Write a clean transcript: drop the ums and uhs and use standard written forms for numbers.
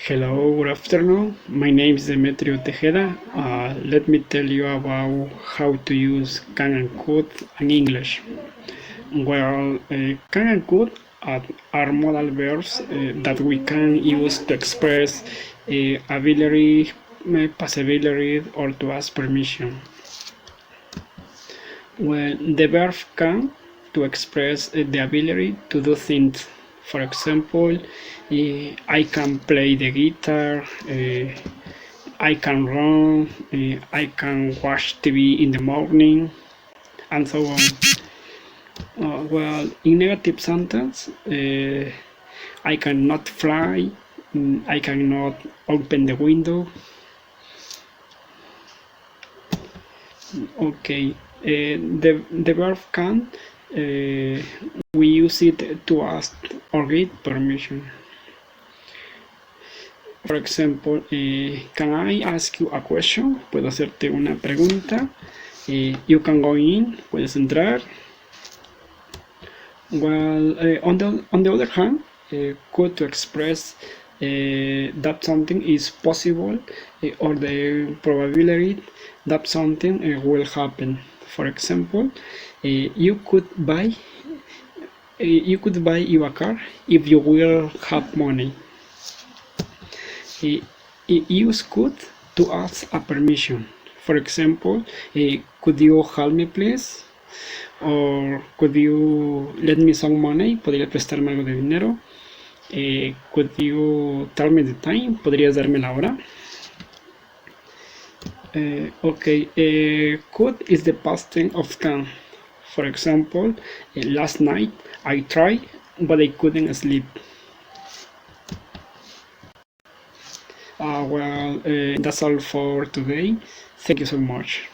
Hello, good afternoon. My name is Demetrio Tejeda. Let me tell you about how to use can and could in English. Can and could are modal verbs that we can use to express ability, possibility, or to ask permission. Well, the verb can to express the ability to do things. For example, I can play the guitar, I can run, I can watch TV in the morning, and so on. In negative sentence, I cannot fly, I cannot open the window. Okay, the verb can, we use it to ask or get permission. For example, can I ask you a question? Puedo hacerte una pregunta. You can go in, puedes entrar. On the other hand, could to express that something is possible or the probability that something will happen. For example, you could buy you a car if you will have money. Use could to ask a permission. For example, could you help me please? Or could you let me some money? ¿Podría prestarme algo de dinero? Could you tell me the time? ¿Podrías darme la hora? Could is the past tense of can. For example, last night I tried, but I couldn't sleep. That's all for today. Thank you so much.